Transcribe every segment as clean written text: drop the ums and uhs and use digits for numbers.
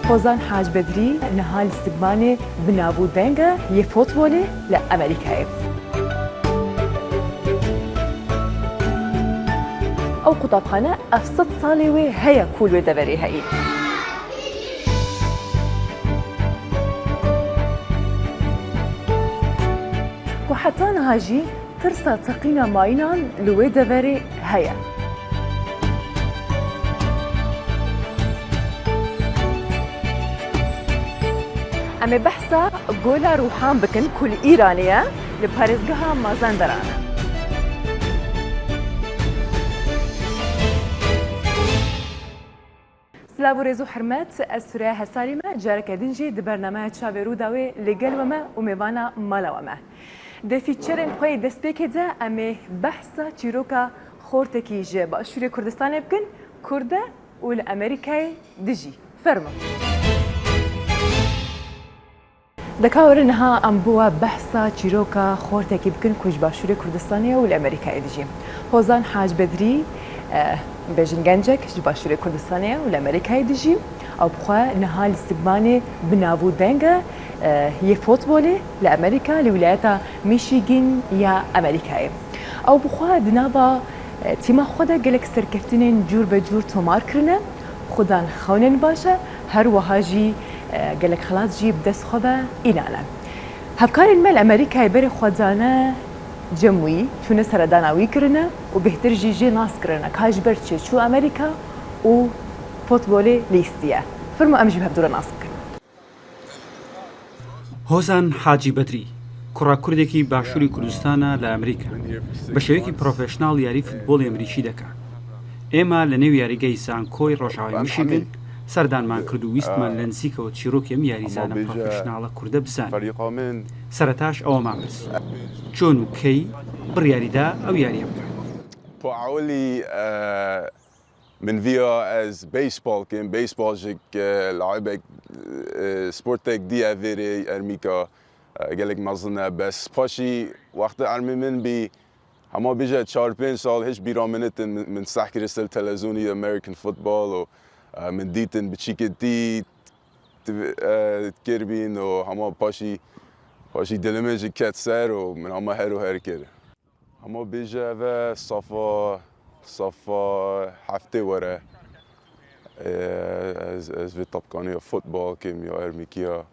حۆزان حاج بەدری نەها لستگمانێ بنابوو دەنگە یە فۆتبۆلێ لە ئەمریکایە. ئەو قوتابخانە 700 ساڵێ وێ هەیە کول وێ دەبەرێ هەیە. و حتا نەهاژی ترسا چەقینە ماینان لە وێ دەبەرێ هەیە. ئەمێ بەحسا گۆلا ڕوحان بکەن کول ئیرانەیە لە پارێزگەها مازەندەرانە. سلااو و ڕێز و حرمەت ئەس سورەیە هەساریمە جارەکە دنجی دی بەرنامەیە چاوێڕووداوێ لەگەلوەمە و میوانە ماڵەوەمە. دەفیچەرێن خۆی دەستپێکێدا ئەمێ بەحسا چیرۆکە خۆرتێکی ژێ باشووری کوردستانێ بکەن کووردە و لە ئەمریکای دژی فەرمە. دەکاوەرە نەها ئەم بووە بەحسا چیرۆکە خۆرتێکی بکەن کوژ باشووری کوردستانیە و لە ئەمریکای دژی. حۆزان حاج بەدری بێژن گەنجێک ji başûrê Kurdistanê û li Amerîkayê dijî ew bixwe niha lîstikmanê binavû denge yê fotbolê li Amerîka li wilayeta Michigan ya Amerîkayê. Ew bixwe di nava tîma xwe de gelek serkeftinên cûr be cûr tomar kirine, xudan xewnên baş e, her wiha jî gelek xelat jî bi dest xwe ve înan e. Hevkarên me li Amerîkayê berê xwedzane جمعی چونه سردان آوی کرنه و بهتر جیجی ناس کرنه کاج برچه چو امریکا و فوتبال لیستیه فرمو امجی به دور ناس کرنه. حۆزان حاجی بەدری کوڕا کوردێکی باشووری کوردستانە لە ئەمریکا بە شێوەیەکی پرۆفێشناڵ یاری فوتبۆڵی ئەمریکی دەکات. ئێمە لە نێو یاریگەی زانکۆی ڕۆژاوای میشیگن سەردانمان کرد و ویستمان لە نزیکەوە چیرۆکێم یاریزانە پرۆفێشناڵە کووردە بزانین. سەرەتاش ئەوەمان پرس چۆن و کەی بڕیاریدا ئەو یاریە بکات. من فيها از بيسبول كان بيسبول جيك لعبك سبورتك دي افيري ارميكا قالك مظنه بس باشي وقت ارمي من بي هما بيجا 4 سال هيش بيرامنت من سحكي رسل تلفزيوني امريكان فوتبول من ديتن بتشيك دي كيربين وهما باشي دلمج كات سار ومن هما هر كده هما بيجا صفا هفته وره از في طبقانية فوتبول كيم يا ارميكيا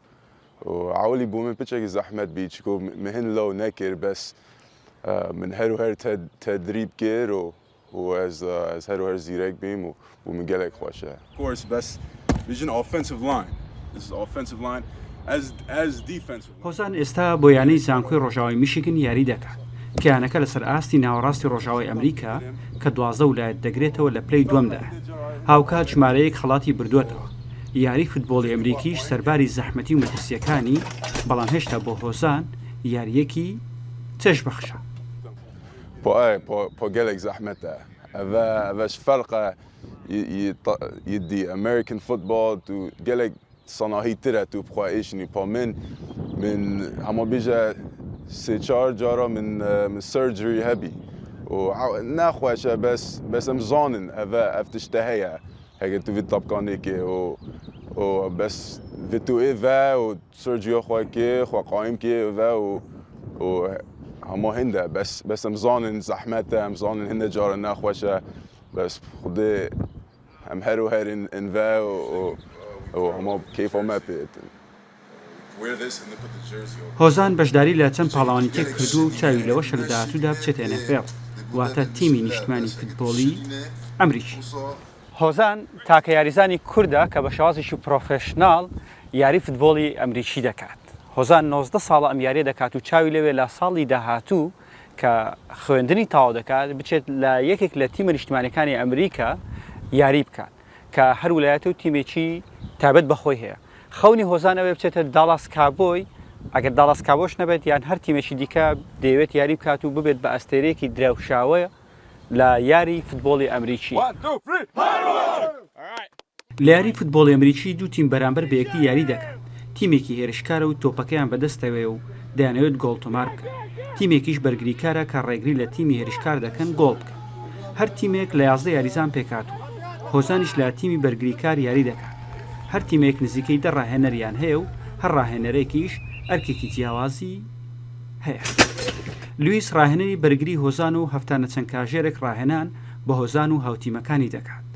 وعولي بومن بيتشك زحمت بيتشكو مهن لو نكر بس من هر تدريب كير وأز هر زيرك بيم ومن قالك خوشه. Of course بس بيجن offensive line. This is offensive line as defensive. حۆزان ئێستا بۆ یانەی زانکۆی ڕۆژاوای میشیگن یاری دەکات. کیانەکە لەسەر ئاستی ناوەڕاستی ڕۆژاوای ئەمریکا کە 12 ویلایەت دەگرێتەوە لە پلەی دووەمدا. هاوکات ژمارەیەک خەڵاتی بردووەتەوە. یاری فوتبۆڵی ئەمریکیش سەرباری زەحمەتی و مەترسیەکانی بەڵام هێشتا بۆ حۆزان یاریەکی چێژ بەخشە. بۆ گەلێک زەحمەتە. ئەڤەش فەرقە يدي أمريكان فوتبول تو قالك صناعي ترى تو بخوا إيشني با من هما بيجا سيشار جارا من سيرجري هبي وناخواشا بس مزانن أفا أفتشتهيا هيك تو في طبقانيكي و بس فيتو إيفا و سيرجري خواكي خوا قايمكي إيفا و هما هندا بس مزانن زحمتها مزانن هندا جارا ناخواشا بس خدي هم هر انفا وهم كيف ما بيت. حۆزان بەشداری لە چەند پاڵەوانیکێک کردو و چاوی لەوە شە لە داهاتوودا بچێتە NFL واتە تیمی نیشتمانی فوتبۆڵی ئەمریکی. حۆزان تاکە یاریزانی کووردە کە بە شێوازێکی پرۆفێشناڵ یاری فوتبۆڵی ئەمریکی دەکات. حۆزان 19 ساڵە ئەم یاریە دەکات و چاوی لەوێ لە ساڵی داهاتوو کە خوێندنی تاوا دەکات بچێت لە یەکێک لە تیمە نیشتمانیەکانی ئەمریکا یاری بکات کە هەر ویلایەتە و تیمێکی تایبەت بەخۆی هەیە. خەونی حۆزان ئەوێ بچێتە داڵاس کابۆی ئەگەر داڵاس کابۆش نەبێت یان هەر تیمێکی دیکە دەیەوێت یاری بکات و ببێت بە ئەستێرەیەکی دراوشاوە لە یاری فوتبۆڵی ئەمریکی. لە یاری فوتبۆڵی ئەمریکی دوو تیم بەرامبەر بە یەکدی یاری دەکات. تیمێکی هێرشکارە و تۆپەکەیان بەدەستەوێ و دەیانەوێت گۆڵ تۆمار بکەن. تیمێکیش بەرگریکارە کە ڕێگری لە تیمی هێرشکار دەکەن گۆڵ بکەن. هەر تیمێک لە 11 یاریزان پێکاتوە. حۆزانیش لە تیمی بەرگریکار یاری دەکات. هەر تیمێک نزیکەی دە ڕاهێنەریان هەیە و هەر ڕاهێنەرێکیش ئەرکێکی جیاوازی هەیە. لویس ڕاهێنەری بەرگری هۆزان و هەفتانە چەند کاژێرێک ڕاهێنان بە هۆزان و هاوتیمەکانی دەکات.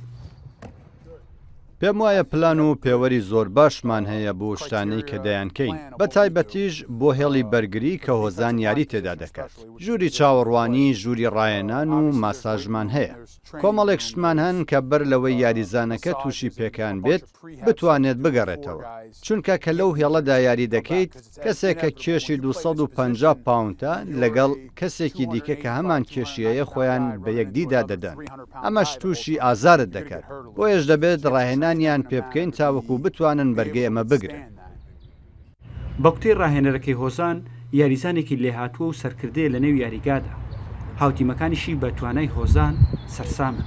پێم وایە پلان و پێوەری زۆر باشمان هەیە بۆ شتانەی کە دەیانکەین بە تایبەتیش بۆ هێڵی بەرگری کە هۆزان یاری تێدا دەکات. ژووری چاوەڕوانی، ژووری ڕایەنان و ماساژمان هەیە. کۆمەڵێک شتمان هەن کە بەر لەوەی یاریزانەکە تووشی پێکان بێت بتوانێت بگەڕێتەوە. چونکە کە لەو هێڵەدا یاری دەکەیت کەسێک کە کێشی 250 پاونتە لەگەڵ کەسێکی دیکە کە هەمان کێشیەیە خۆیان بە یەکدیدا دەدەن. ئەمەش تووشی ئازارت دەکات. بۆیەش دەبێت ڕاهێنانیان پێ بکەین تاوەکو بتوانن بەرگەی ئەمە بگرن. بە قوتەی ڕاهێنەرەکەی هۆزان یاریزانێکی لێهاتووە و سەرکردەیە لە نێو یاریگادا. هاوتیمەکانیشی بە توانای هۆزان سەرسامن.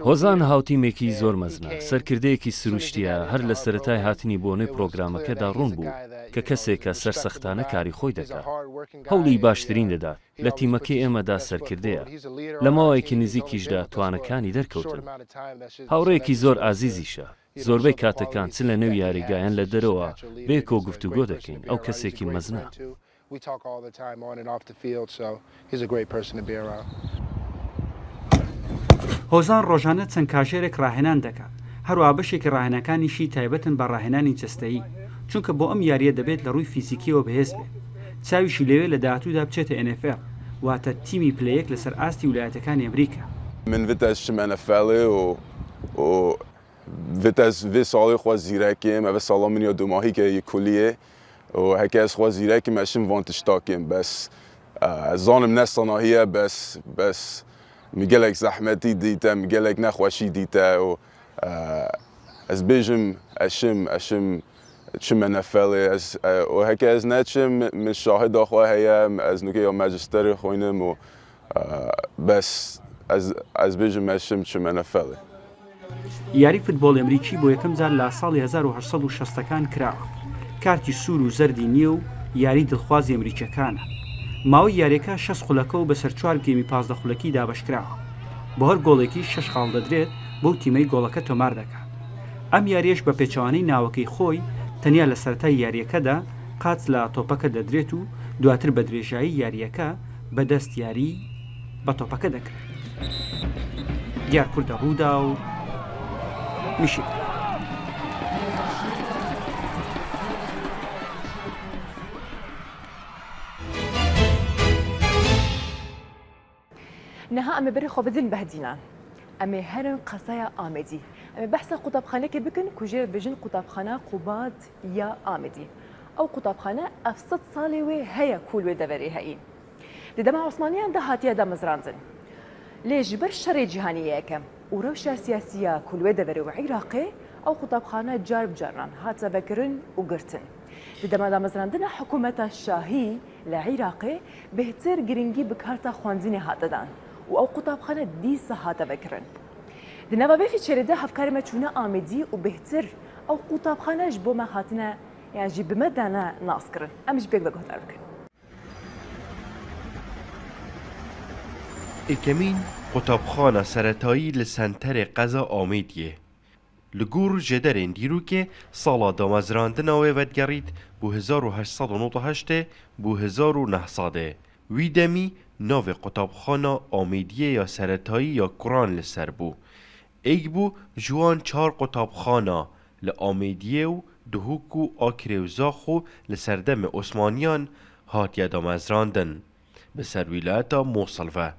هۆزان هاوتیمێکی زۆر مەزنە، سەرکردەیەکی سروشتیە، هەر لە سەرەتای هاتنی بۆنەی پرۆگرامەکەدا ڕوون بوو کە کەسێکە سەرسەختانە کاری خۆی دەکات. هەوڵی باشترین دەدات لە تیمەکەی ئێمەدا سەرکردەیە. لە ماوەیەکی نزیکیشدا توانەکانی دەرکەوتن. هاوڕێیەکی زۆر ئازیزیشە. زۆربەی کاتەکان چ لە نێو یاریگایان لە دەرەوە بێکۆ گفتوگۆ دەکەین. ئەو کەسێکی مەزنە. هۆزان ڕۆژانە چەند کاژێرێک ڕاهێنان دەکات. هەروە بەشێکی ڕاهێنەکانیشی تایبەتن بە ڕاهێنانی جەستەیی، چونکە بۆ ئەم یاریە دەبێت لە ڕووی فیزیکیەوە بەهێز بێت. چاویشی لەوێ لە داهاتوودا بچێتە NFL، واتە تیمی پلەیەک لەسەر ئاستی ویلایەتەکانی ئەمریکا. من ڤێتەس چم NFL و ڤێتەس vê salê xwe zîrekêm ev sala min ya dumahîke yê kuliyê û heke ez xwe zîrekîm eşim van tiştakêm bes ez zanim ne sanahiye bes min gelek zehmetî dîte min gelek nexweşî dîte û ez bêjim eşim çim NFLê û heke ez neçim min şahida xwe heye ez nûkê ya magisterê xwînim û bes ez bêjim eşim çim NFLê. یاری فوتبۆڵ ئەمریکی بۆ یەکەم جار لە ساڵی 1960ەکان کراوە. کارتی سوور و زەردی نییە و یاری دڵخوازی ئەمریکیەکانە. ماوەی یاریەکە 6 خولەکە و بەسەر 4 گێمی 15 خولەکی دابەشکراوە. بە هەر گۆڵێکی 6 خاڵ دەدرێت بەو تیمەی گۆڵەکە تۆمار دەکات. ئەم یاریەش بە پێچەوانەی ناوەکەی خۆی تەنیا لە سەرەتای یاریەکەدا قاچ لە تۆپەکە دەدرێت و دواتر بە درێژایی یاریەکە بەدەست یاری بە تۆپەکە دەکرێت. دیار کوردە ڕوودا و میشی. نها ئەمە بەری خۆ بدن بەهدینان. ئەمێ هەرن قەسەیە ئامێدی. ئەمە بەحسە قوتابخانەکە بکن کوژێر بژن قوتابخانە قوبات یا ئامێدی. ئەو قوتابخانە 700 ساڵێ وێ هەیە کول وێ دەڤەرێ هەیین. دەدەما عوسمانیان داهاتیە دامەزراندن. لێژ بەر شەڕی جیهانیەکە و ڕەوشە سیاسیە کولوێ دەبەرێ و عێراقێ ئەو قوتابخانە جار بجاران هاتە بەکردن و گرتن. دەدەما دامەزراندنە حکوومەتە شاهی لە عێراقێ بهتر گرنگی بکارتە خواندنی هاتەدان و ئەو قوتابخانە دیسە هاتە بەکردن. دنەوە بێفی چێرەدە هەفکارمە چوونە ئامێدی و بهتر ئەو قوتابخانەش بۆمە هاتنە یانجی بمەدانە ناسکردن. ئەمش بێک بەگۆتار بکەن. ئێکەمین قوتابخانە سەرەتایی لە سەنتەرێ قەزا ئامێدیە. لە گۆڕ ژێدەرێن دیروکێ ساڵا دامەزراندنەوەی وەدگەڕیت بۆ 1898 بۆ 1900 وی دەمی ناوێ قوتابخانە ئامێدیە یا سەرەتایی یا کوڕان لەسەر بوو. ئەیک بوو جوان 4 قوتابخانە لە ئامێدیە و دهوک و ئاکرێوزاخ و لە سەردەمە عوسمانیان هاتیە دامەزراندن بەسەر ویلایەتە مۆسڵڤە.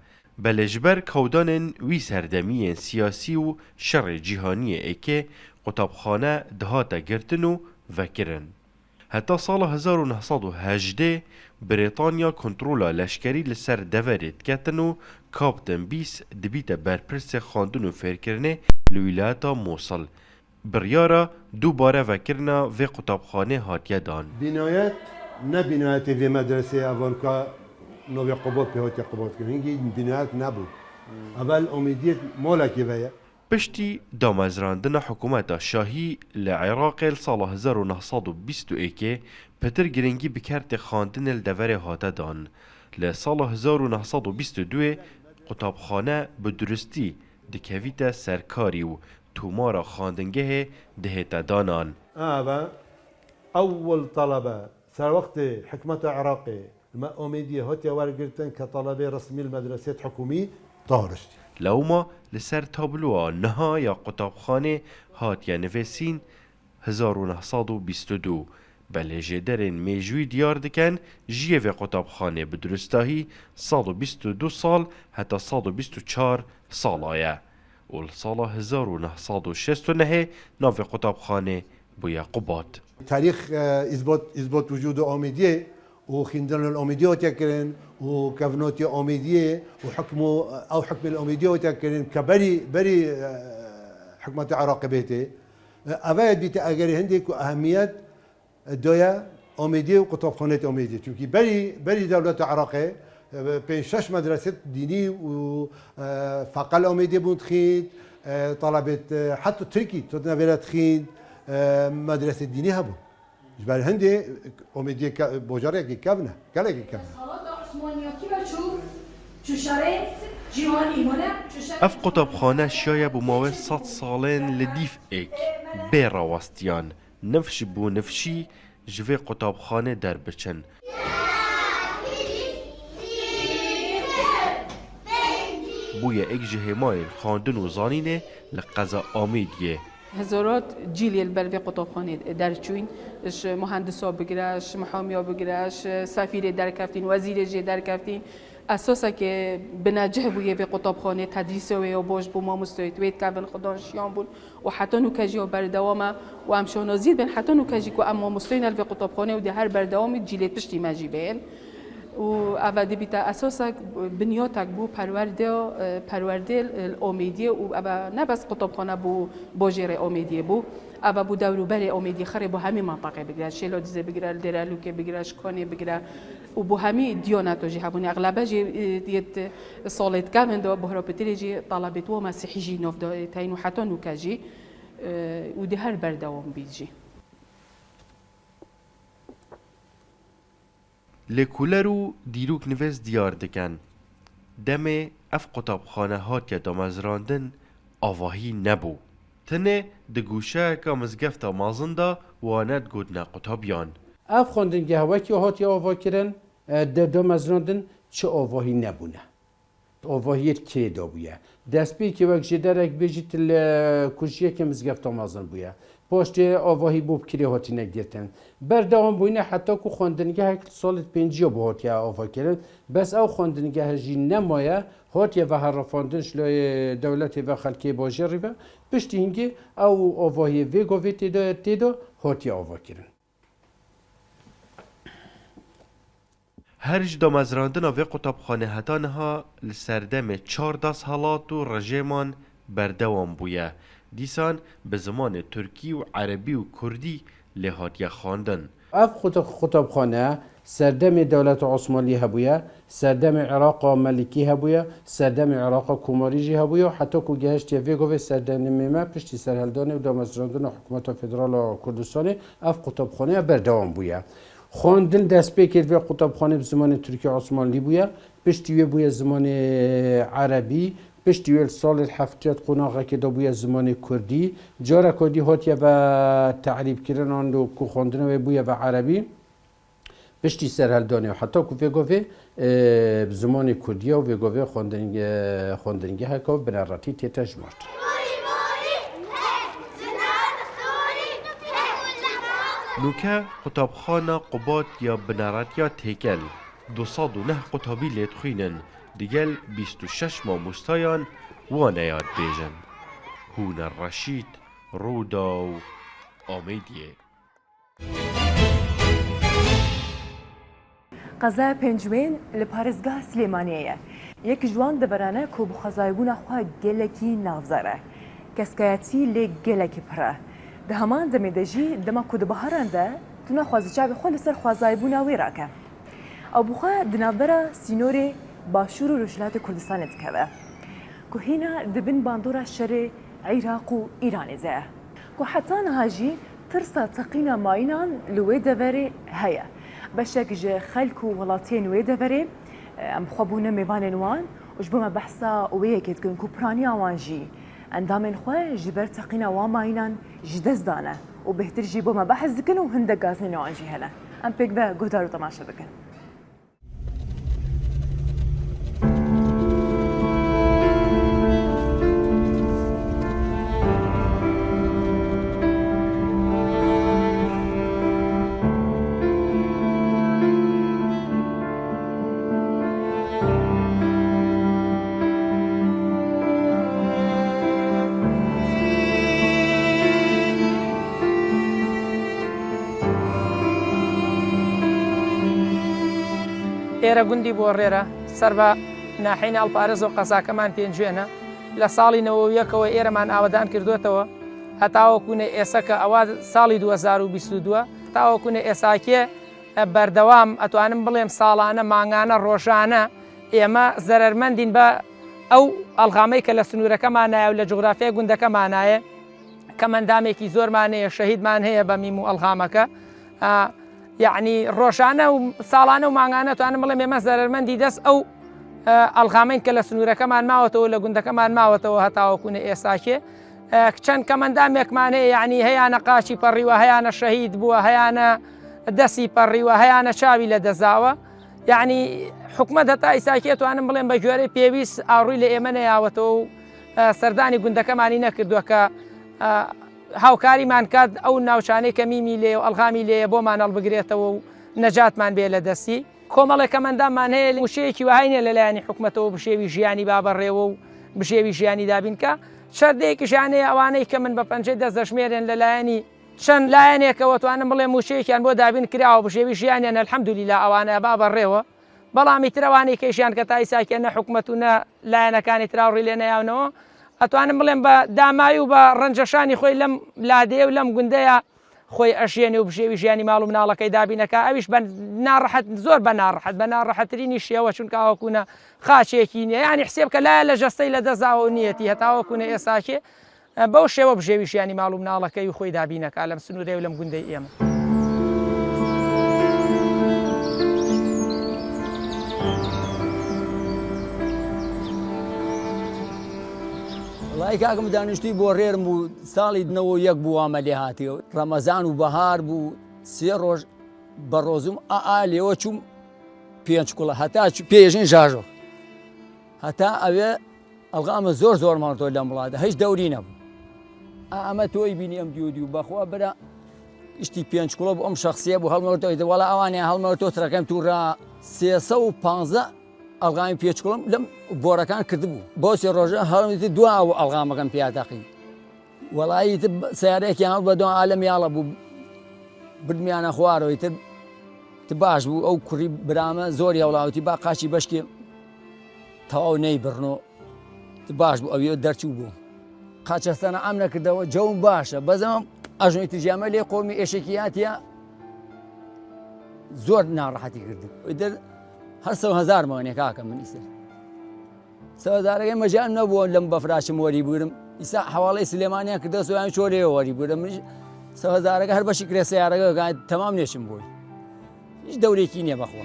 بەلەژبەر کەودانن وی سەردەمیên سیاسی و شەڕی جیهانیە ئێکێ قوتابخانە دهاتە گرتن و vەkirin. هەتا ساڵە 1918 برێتانیا کۆنتڕۆلا لەشکەری لەسەر دەڤەرێ دکەتن و کاپتن بیس دبیتە بەرپرسێ خواندن و فێرکردنê li wîlayeta Mosul. Biryara dubare vekirina vê qutabxanê hatiye dan. Binayet ne binayetê vê medreseyê evanka novê qubot pê hatiye qubotkirin. Hingî binayet nebû. Evel omîdiyet molekê ve ye. Piştî damezrandina hikûmeta Şahî li Iraqê li sala 1921 pitir giringî bi kertê xandinê li deverê hate dan. Li sala 1922 qutabxane bi duristî dikevîte serkarî û تومارا خاندنگه دهتا دانان أول طلبة سر وقت حكمة عراقي أميدية هاتيا ورقرتن كطلبة رسمي المدرسة حكومي طارشت لوما لسر تابلوها نهاية قطابخانه هاتیا نویسین 1922 بله جدرین میجوی دیار دکن جیه و قطابخانه بدرستاهی 122 سال حتی 124 سال آیه والسال 1969 ناو قطابخانه بویا قبات تاريخ إثبات وجود أميدية وخندن الأميدية وتكرن وكفنوتي أميدية وحكمه أو حكم الأميدية وتكرن كبري حكمة عراق بيتي أبعد بيت أجري هندي أهمية الدوية أميدية وقطابخانة أميدية çünkü بري دولة عراقية بين 6 مدرسة ديني وفقل أميدية بنتخيد طلبت حتى تركي تتنافر تخيد مدرسة ديني هبو جبال هندي أميدية بوجارة كي كابنا كلا كي كابنا اف قطابخانه شایه بو ماوه 100 سالین لدیف ایک بیرا وستیان نفش بو نفشی جوه قطابخانه در بچن بویا ایک جهمای خاندن و زانینه لقضا آمیدیه هزارات جيل يلبر في قطابخانه درچوين اش مهندسا بگیرش محامیا بگیرش سفیر درکفتین وزیر جه درکفتین اساسا که بنجه بویه في قطابخانه تدریس و باش بو ما مستویت کردن خدانشیان بود و حتی نوکجی و بردوام و امشانازید بین حتی نوکجی که اما مستوین في قطابخانه و ده هر بردوام جیلت پشتی مجیبین و اوادی بیت اساسا بنیاتک بو پرورده الامیدیه و ابا نبس قطابخانه بو باجر امیدیه بو ابا بو دوروبر امیدیه خره بو همه منطقه بگیره شیلا دیزه بگیره درالوکه بگیره شکانه بگیره و بو همه دیانت جی هبونی اغلبه جی دیت صالت کمن دو بهرابتری جی طلبت و مسیحی جی نوف دا تاین و حتی نوکجی و ده هر بردوام بیجی لکولرو دیروک نویز دیار دکن دم اف قطابخانه هاتیا دامزراندن آواهی نبو تنه دگوشه که مزگفت مازنده واند گودنا قطابیان اف خواندنگه هواکی هاتیا آواه کرن در دامزراندن چه آواهی نبونه آواهیت که دا بویه دست بی که وقت جدرک بیجیت کشیه که مزگفت مازن بویه پشت آواهی بوب کری هاتی نگیرتن بردوام بوینه حتی که خواندنگه هک سالت 50 با هاتی آوا کردن بس او خواندنگه هجی نمایه هاتی و هر رفاندنش لای دولت و خلکی باجری و پشت هنگی او آواهی ویگوی تیدا هاتی آوا کردن هرج دامزراندن و قطابخانه هتانها لسردم 14 سالات و رژیمان بردوام بویه دیسان به زمان ترکی و عربی و کردی لهاتیا خواندن اف خطابخانه سردم دولت عثمانی هبویه سردم عراق ملکی هبویه سردم عراق کوماریجی هبویه حتی که گهشت ویگو سردم میمه پشتی سرهلدان و دامزراندن حکومت فدرال کردستان اف خطابخانه بردوام بویه خواندن دست بکرد و خطابخانه به زمان ترکی عثمانی بویه پشتی بویه زمان عربی پشتی ویل سال هفتاد قناقه که دو زمان کردی جارا کردی هاتیه و تعریب کردن آن و که خواندن و بویه و عربی پشتی سرهلدانه و حتی که ویگوه زمان کردی و ویگوه خواندنگه هکا بنراتی تیتش مرد نوکه قطابخانه قبات یا بنارات یا تیکل 209 قطابی لیت خوینن دیگل 26 ما مستایان وانه یاد بیجن هون الرشید رودا و آمیدیه قەزای پێنجوێن لە پارێزگا سلێمانیەیە یەک جوان دەبەرانە کۆ بۆ خەزایبوونا خوا گەلێکی ناوزارە کەسکایەتی لێ گەلێکی پڕە دە هەمان دەمێدەژی دەما کۆ دەبەهاراندا تو ناخوازی چاوی خۆ لەسەر خوازایبوونا وێراکە ئەو بخوا دنابەرە سینۆرێ باشوور و ڕۆژهەڵاتی کوردستانê dikeve ku hîna dibin bandora şerê Iraq û Îranê ze ku heta niha jî tirsa teqîna mayînan li wê deverê heye beşek ji xelk û welatiyên wê deverê em xwebûne mêvanên wan û ji bo me behsa wê yekê dikin ku piraniya wan jî ئەندامێن خۆ ji ber teqîna wan mayînan ji dest dane û bêhtir jî bo me behez dikin û hindek gazînê wan jî hene. Em pêk ve guhdar û temaşe bikin. ئێرە گوندی بۆ ڕێرە سەر بە ناحینە ئەڵپارێز و قەزاکەمان پێنجێنە لە ساڵی 91ەوە ئێرەمان ئاوەدان کردوێتەوە هەتاوەکوونە ئێسەکە ئەوە ساڵی 2022 تاوەکوونە ئێساکێ بەردەوام ئەتوانم بڵێم ساڵانە مانگانە ڕۆژانە ئێمە زەرمەندین بە ئەو ئەڵغامەی کە لە سنوورەکەمانایە و لە جوغرافیای گوندەکەمانایە کەمەندامێکی زۆرمانەیە شەهیدمان هەیە بە میم و ئەڵغامەکە یعنی ڕۆژانە و ساڵانە و مانگانە توانم بڵێم ئێمە زەرمەندی دەست ئەو ئەڵغامەین کە لە سنوورەکەمان ماوەتەوە لە گوندەکەمان ماوەتەوە هەتاوەکوونە ئێساکێ چەند کەمەندامێکمان هەیە یعنی هەیەە قاچی پەڕیوە هەیەە شەهید بووە هەیەە دەستی پەڕیوە هەیەە چاوی لە دەزاوە یعنی حکومەت هەتا ئیساکێ توانم بڵێم بە گوێرەی پێویست ئاڕووی لە ئێمە نەیاوەتەوە و سەردانی گوندەکەمانی نەکردووە کە هاوکاریمان کات ئەو ناوچانەی کە میمی لێ و ئەڵغامی لێ بۆمان هەڵبگرێتەوە و نەجاتمان بێ لە دەستی کۆمەڵێک کەمەندامان هەیە وشەیەکی وهاینێ لەلایەنی حکومەتەوە بشێوی ژیانی بابەڕێوە و بشێوی ژیانی دابینکە شەردەیەکی ژیانەیە ئەوانەی کە من بە پەنجەی دەست دەژمێرێن لەلایەنی چەند لایەنێکەوە توانم بڵێم وشەیەکیان بۆ دابین کراوە بشێوی ژیانیان الحەمدولیلا ئەوانە بابەڕێوە بەڵامی ترەوانەی کەیشیان کە تایساکێ نە حکومەت و نە لایەنەکانی تراوڕی لێ نەیاونەوە ئەتوانم بڵێم بە دامایی و بە ڕەنجەشانی خۆی لەم لادەیە و لەم گوندەیە خۆی ئەژێنێ و بژێوی ژیانی ماڵ و مناڵەکەی دابینەکە ئەویش بە ناڕەحەت زۆر بە ناڕەحەت بە ناڕەحەترینی شێوە چونکە ئەوکوونە خاچێکی نییە ینی حسێب کە لایە لە ژەستەی لە دەزاوە نیەتی هەتاوەکوونە ئێساکێ بەو شێوە بژێوی ژیانی ماڵ و مناڵەکەی و خۆی دابینەکە لەم سنوورەی و لەم گوندەی ئێمە. وڵای کاکەم دانیشتووی بۆ ڕێرم بوو ساڵی 91 بوو ئەمە لێ هاتیەوە ڕەمەزان و بەهار بوو 3 ڕۆژ بە ڕۆزم لێوە چوم پێنج کوڵە هەتا پێژین ژاژۆ هەتا ئەوێ ئەڵغامە زۆر زۆرمانتۆ لەم وڵاتە هیچ دەوری نەبوو ئەمە تۆی بینی ئەم دیودی و بەخوا برا شتی پێنج کوڵە بوو ئەم شخصیە بوو هەڵمەوەتەوەی وەڵا ئەوانەیە هەڵمەوەتۆ ترەکەم تووڕا 315 ئەڵغامی پێچکوڵم لەم بۆرەکان کردبوو بۆ سێ ڕۆژە هەڵمیتی دو ئەڵغامەکەم پیاتەقی وەڵایی سیارەیەکی هەڵ بە دو عالەمیاڵە بوو بردمیانە خوارەوەی تر باش بوو ئەو کوڕی برامە زۆر هەوڵاوەتی با قاچی بەشکێ تەواو نەی بڕنۆ باش بوو ئەوێ دەرچوو بوو قاچەستانە ئەم نەکردەوە جەوم باشە بەزەم ئەژنۆی تژیامە لێ قۆمی ئێشێکیاتە زۆر ناڕەحەتی کردو هەر 100,000 ماوەنێ کاکە من ئیسا 100,000ەکەی مەجال نەبووە لەم بەفراشم وەری بگرم ئیسا حواڵەی سلێمانیان کردە سویان چۆرێ وەری بگرم 100,000ەکە هەر بەشی کرێ سیارەکە تەمام نێشم بۆی هیچ دەورێکی نییە بەخوا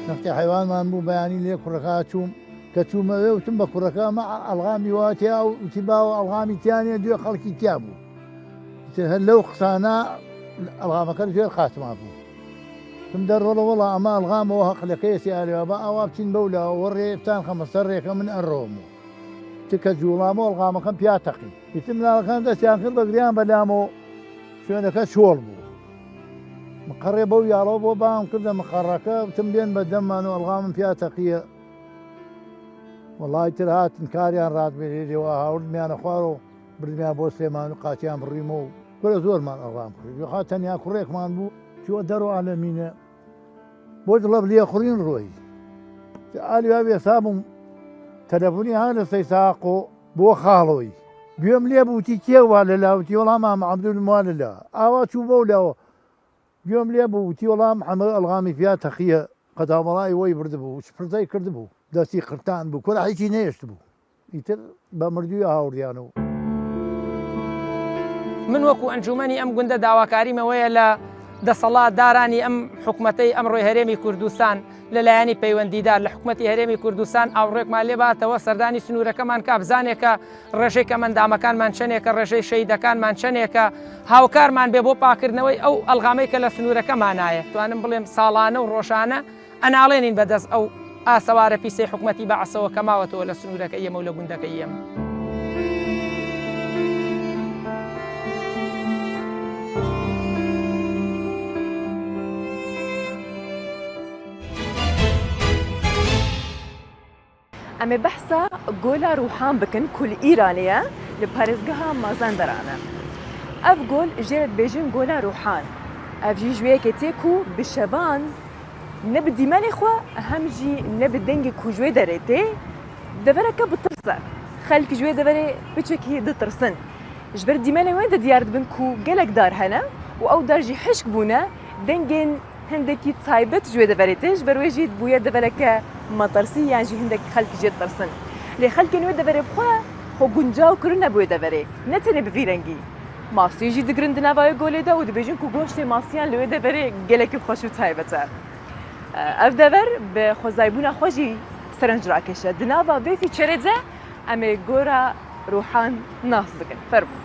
نەختی حیوانمان بوو بەیانی لێ کوڕەکە چووم کە چوومەوێ وتم بە کوڕەکە مە ئەڵغامی واتیا و وتی باوە ئەڵغامی تیانێ دوێ خەڵکی تیا بوو هەر لەو قسانە ئەڵغامەکە زێر خاتما بوو تم دەڕۆڵە وەڵا ئەمە ئەڵغامەوە هەقلەکەی سیارەوە بە ئاوا بچین بەولا وەڕێتان خەمەسەر ڕێکە من ئەڕۆم و تکە جوڵامە ئەڵغامەکەم پیاتەقی ئیتر مناڵەکان دەستیان کرد بەگریان بەلامەوە شوێنەکە چۆڵ بوو مقڕێ بەو یاڵەوە بۆ بام کردە مقڕەکە وتم بێن بە دەممان و ئەڵغامم پیاتەقیە وەڵای تر هاتن کاریان ڕاتبێرێەوە هاوردمیانە خوار و بردمیان بۆ سلێمان و قاچیان بڕیمەوە گۆرە زۆرمان ئەڵغام کرد خا تەنیا کوڕێکمان بوو چوە دەرەوە عالەمینە بۆ دڵە لێ خوڕین ڕۆی ئالیوا بێسا بووم تەلەفۆنی ها لە سەیساق و بۆ خاڵەوەی گوێم لێ بووتی کێوا لە لاوتی وەڵام عەبدولموا لەلا ئاوا چوو بەو لاوە گوێم لێ بووتی وەڵام حەمە ئەڵغامی فیا تەقیە قەدامەڵای وەی بردبوو پرزای کردبوو دەستی قرتان بوو کۆرە هیچی نێشت بوو ئیتر بە مردووی هاوڕیانەوە من وەکو ئەنجومەنی ئەم گوندە داواکاریمەوەیە لە دەسەڵات دارانی ئەم حکومەتەی ئەمڕۆی هەرێمی کوردستان لەلایەنی پەیوەندیدار لە حکوومەتی هەرێمی کوردستان ئاوڕێکمان لێباتەوە سەردانی سنوورەکەمان کا بزانێکە ڕێژەی ئەمەندامەکانمان چەندێکە ڕێژەی شەیدەکانمان چەندێکە هاوکارمان بێ بۆ پاکردنەوەی ئەو ئەلغامەی کە لە سنوورەکەمانایە توانم بڵێم ساڵانە و ڕۆژانە ئەناڵێنین بەدەست ئەو ئاسەوارە پیسەی حکوومەتی بەعسەوە کەماوەتەوە لە سنوورەکەی ئێمە و لە گوندەکەی ئێمە. ئەمێ بەحسا گۆلا ڕوحان بکەن کول ئیرانەیە لە پارێزگەها مازەندەرانە. ئەف گۆل ژێرت بێژن گۆلا ڕوحان ئەف ژی ژوەیەکێ تێک و بشەبان نە بە دیمەنێ خوا هەم ژی نە بە دەنگی کوژوێ دەرێتێ دەڤەرەکە بترسە خەلکی ژوێ دەبەرێ بچێکی دترسن ji ber dîmenê wê de diyar dibin ku gelek dar hene û ew dar jî hişk bûne dengên hindekî taybet ji wê deverê tê ji ber wê jî bûye devereke metirsî yan jî hindek xelkî jê tirsin lê xelkên wê deverê bixwe xwe guncaw kirin nebûye deverê ne tenê bi vî rengî masiyê jî digirin di navayê golê de û dibêjin ku goştê masiyan li wê deverê gelekî xweş û taybet e ev dever bi xwezayîbûna xwe jî serenc rakeşe di nava vê fîçerê de em ê gora ڕوحان ناس بکەن فەرموو.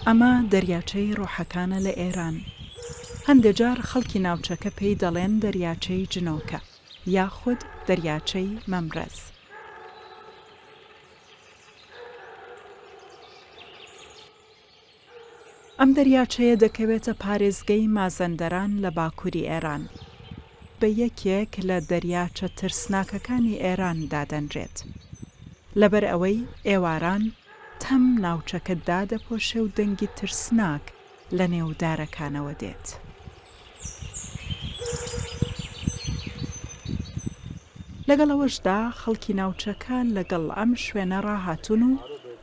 ئەمە دەریاچەی ڕۆحەکانە لە ئێران. هەندێک جار خەڵکی ناوچەکە پێی دەڵێن دەریاچەی جنۆکە یاخود دەریاچەی مەمرەز. ئەم دەریاچەیە دەکەوێتە پارێزگەی مازەندەران لە باکووری ئێران. بە یەکێک لە دەریاچە ترسناکەکانی ئێران دادەنرێت. لەبەر ئەوەی ئێواران تەم ناوچەکەتدا دەپۆشێ و دەنگی ترسناک لە نێودارەکانەوە دێت. لەگەڵەوەشدا خەڵکی ناوچەکە لەگەڵ ئەم شوێنە ڕاهاتون و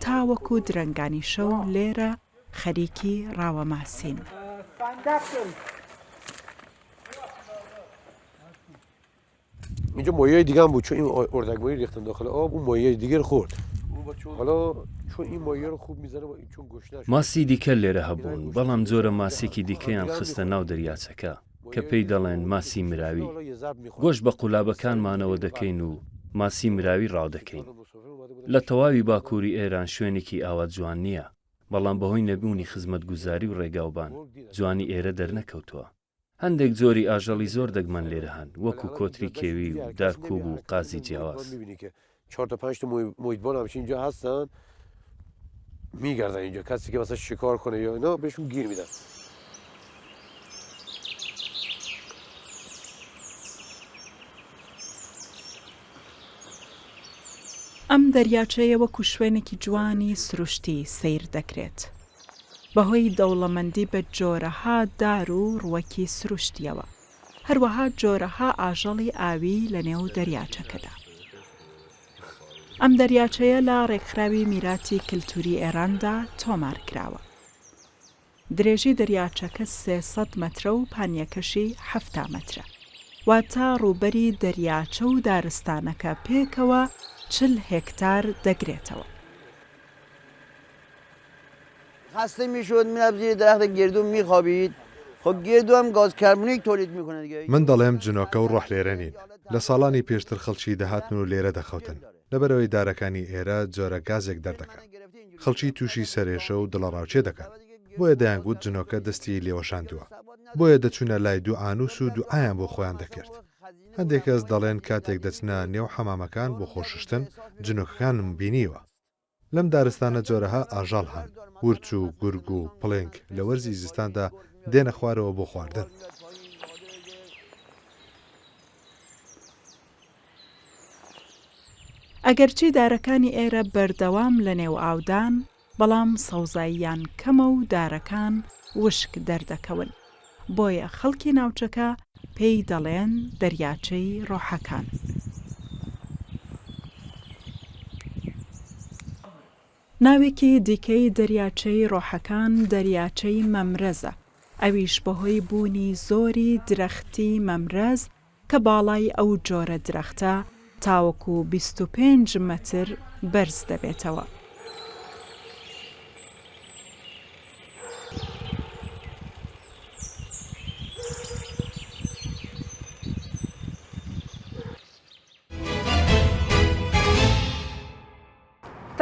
تاوەکو درەنگانی شەو لێرە خەریکی ڕاوەماسین. اینجا مایه دیگه هم بود چون این اردکباری ریختن داخل آب اون مایه دیگه رو خورد حالا چون این مایه رو خوب میزنه چون گشنه ماسی دیکە لێرە هەبوون بەڵام جۆرە ماسێکی دیکەیان خستە ناو دەریاچەکە کە پێی دەڵێن ماسی مراوی گۆشت بە قولابەکانمانەوە دەکەین و ماسی مراوی ڕاودەکەین لە تەواوی باکووری ئێران شوێنێکی ئاوا جوان نییە بەڵام بەهۆی نەبوونی خزمەتگوزاری و ڕێگاوبان جوانی ئێرە دەرنەکەوتووە هەندێک جۆری ئاژەڵی زۆر دەگمەن لێرە هەن وەکو کۆتری کێوی و دارکوب و قازی جیاواز 4 تا 5 تا محیطبان همش اینجا هستن میگردن اینجا کسی که مثلا شکار کنه یا اینا بهشون گیر میدن ئەم دەریاچەیە وەکو شوێنێکی جوانی سروشتی سیر دەکرێت. بەهۆی دەوڵەمەندی بە جۆرەها دار و ڕووەکی سروشتیەوە. هەروەها جۆرەها ئاژەڵی ئاوی لە نێو دەریاچەکەدا. ئەم دەریاچەیە لە ڕێکخراوی میراتی کللتوری ئێراندا تۆمار کراوە. درێژی دەریاچەکە 300 مەترە و پانیەکەشی 7 مەترە. واتە ڕووبەری دەریاچە و دارستانەکە پێکەوە 40 هێکتار دەگرێتەوە. خسته میشد میرفت زیر درخت گردو میخوابید خب گردو هم گاز کربونیک تولید میکنه دیگه من دەڵێم جنۆکە و ڕۆح لێرەنین لە ساڵانی پێشتر خەڵکی دەهاتن و لێرە دەخەوتن لەبەرەوەی دارەکانی ئێرە جۆرە گازێک دەردەکەن خەڵکی تووشی سەرێشە و دڵەڕاوچێ دەکەن بۆیە دەیانگوت جنۆکە دەستی لێوەشاندووە بۆیە دەچوونە لای دوو ئانووس و دوعایان بۆ خۆیان دەکرد هەندێک کەس دەڵێن کاتێک دەچنە نێو حەمامەکان بۆ خۆششتن جنۆکەکانم بینیوە لەم دارستانە جۆرەها ئاژەڵ هەن ورچ و گورگ و پڵنگ لە وەرزی زستاندا دێنە خوارەوە بۆ خواردن ئەگەرچی دارەکانی ئێرە بەردەوام لە نێو ئاودان بەڵام سەوزاییان کەمە و دارەکان وشک دەردەکەون بۆیە خەڵکی ناوچەکە پێی دەڵێن دەریاچەی ڕۆحەکان. ناوێکی دیکەی دەریاچەی ڕۆحەکان دەریاچەی مەمرەزە ئەویش بەهۆی بوونی زۆری درەختی مەمرەز کە باڵای ئەو جۆرە درەختە تاوەکو 25 مەتر بەرز دەبێتەوە.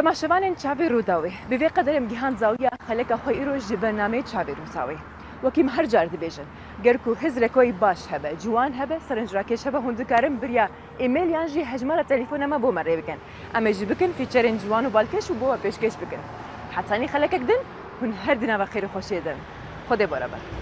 تماشەوانên çavê Rûdawê bi vê qederê gihan zawiya xeleka xwe îro ji bernameyê çavê Rûsawê. Wekî me her car dibêjin, ger ku hizrekoyî baş hebe, ciwan hebe, serenjrakêş hebe hûn dikarin birya îmeyliyan jî hejmara telefona me bo me rê bikin. Em ê jî bikin fîçerên ciwan û balkêş û bo we pêşkêş bikin. Hetanî xelekek din, hûn her di nava xêr û xweşiyê din. Xwedê beraber.